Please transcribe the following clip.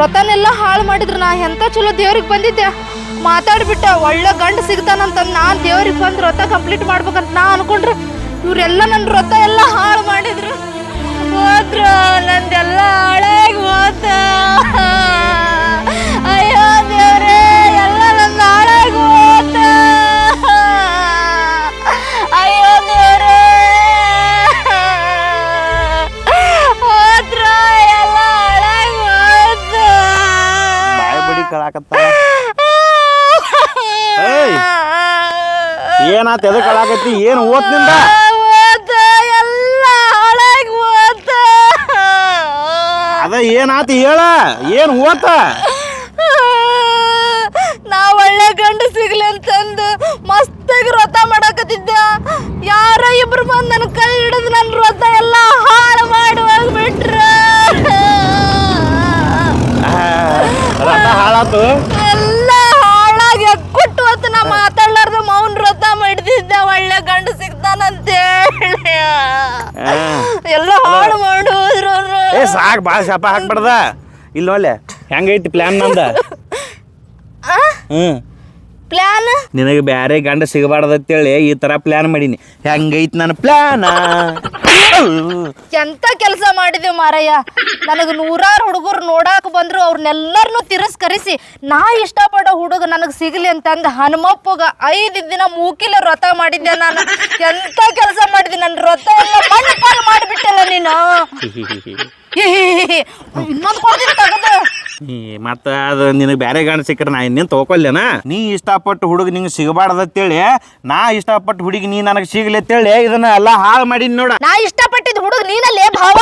ರೊತನೆಲ್ಲ ಹಾಳು ಮಾಡಿದ್ರು. ನಾ ಎಂತ ಚಲೋ ದೇವ್ರಿಗೆ ಬಂದಿದ್ದೆ, ಮಾತಾಡ್ಬಿಟ್ಟ ಒಳ್ಳೆ ಗಂಡು ಸಿಗ್ತಾನಂತ. ನಾನು ದೇವ್ರಿಗೆ ಬಂದು ರೊತ ಕಂಪ್ಲೀಟ್ ಮಾಡ್ಬೇಕಂತ ನಾ ಅನ್ಕೊಂಡ್ರೆ ಇವರೆಲ್ಲ ನನ್ನ ರೊತ ಎಲ್ಲ ಹಾಳು ಮಾಡಿದ್ರು. ಹೋದ್ರ ನಂದೆಲ್ಲ ಹಾಳಾಗಿ ಹೋತ. ಅಯ್ಯೋ ದೇವ್ರೇ, ಎಲ್ಲ ನನ್ನ ಹಾಳಾಗಿ ಹೋತ. ಅಯ್ಯೋ ದೇವ್ರೇ, ಹೋದ್ರ ಎಲ್ಲ ಹಾಳಾಗಿ ಹೋತ. ಬಾಯಿ ಬಡಿ ಕಳಾಕತ್ತ. ಏನಾತ ಎದಕ್ ಕಳಾಕತ್ತಿ? ಏನು ಓದ್ನಿಂದ ಅದ ಏನಾತ ಹೇಳ, ಏನ್ ಓತ? ನಾ ಒಳ್ಳೆ ಗಂಡು ಸಿಗ್ಲಿ ಅಂತಂದು ಮಸ್ತಾಗಿ ವ್ರತ ಮಾಡಕತ್ತಿದ್ದ. ಯಾರ ಇಬ್ರು ಬಂದು ನನ್ನ ಕೈ ಹಿಡಿದು ನನ್ನ ವ್ರತ ಎಲ್ಲ ಹಾಳು ಮಾಡಿ ಹೋಗ್ಬಿಟ್ರ. ರಥ ಹಾಳಾತು, ಎಲ್ಲ ಹಾಳಾಗಿ ಅಕ್ಕುಟ್ಟು ಹೊತ್ತು ನಾ ಮಾತಾಡ್ಲಾರ್ದ ಮೌನ್ ವ್ರತ ಮಾಡಿದ್ದ. ಒಳ್ಳೆ ಗಂಡು ಸಿಗ್ತಾನಂತೇಳಿ ಎಲ್ಲ ಹಾಳು ಮಾಡೋದ್ರು. ಏ ಸಾಕು, ಭಾಳ ಶಾಪ ಹಾಕ್ಬಾರ್ದ. ಇಲ್ಲ ಒಳ್ಳೆ ಹೆಂಗೈತಿ ಪ್ಲಾನ್ ನಂದ? ಪ್ಲಾನ್ ನಿನಗೆ ಬ್ಯಾರೆ ಗಂಡ ಸಿಗಬಾರ್ದಂತೇಳಿ ಈ ತರ ಪ್ಲಾನ್ ಮಾಡೀನಿ. ಹೆಂಗೈತಿ ನನ್ನ ಪ್ಲಾನ್? ಎಂತ ಕೆಲಸ ಮಾಡಿದೆವು ಮಾರಯ್ಯ. ನನಗೆ ನೂರಾರು ಹುಡುಗರು ನೋಡಾಕ ಬಂದ್ರು, ಅವ್ರನ್ನೆಲ್ಲರನ್ನೂ ತಿರಸ್ಕರಿಸಿ ನಾ ಇಷ್ಟಪಡೋ ಹುಡುಗ ನನಗೆ ಸಿಗಲಿ ಅಂತಂದು ಹನುಮಪ್ಪಗ 5 ದಿನ ಮೂಕಿಲೆ ವ್ರತ ಮಾಡಿದ್ದೆ ನಾನು. ಎಂತ ಕೆಲಸ ಮಾಡಿದೆ, ನನ್ನ ವ್ರತ ಎಲ್ಲ ಮಣ್ಣು ಪಾಲು ಮಾಡಿಬಿಟ್ಟಲ್ಲ ನೀನು. ಇನ್ನೊಂದು ಕೊಡ್ತೀನಿ ತಗದು. ಮತ್ತ ಅದು ನಿನಗೆ ಬ್ಯಾರೆ ಗಂಡ ಸಿಕ್ಕರೆ ನಾ ಇನ್ನೇನು ತಗೊಳ್ಲೇನ? ನೀ ಇಷ್ಟಪಟ್ಟು ಹುಡುಗ ನಿಂಗೆ ಸಿಗಬಾರ್ದಂತೇಳಿ ನಾ ಇಷ್ಟಪಟ್ಟು ಹುಡುಗಿ ನೀ ನನಗೆ ಸಿಗಲಿ ಅಂತೇಳಿ ಇದನ್ನ ಎಲ್ಲ ಹಾಳು ಮಾಡೀನಿ ನೋಡ. ನಾ ಇಷ್ಟಪಟ್ಟಿದ್ದು ಹುಡುಗ ನೀನಲ್ಲೇ ಭಾವ.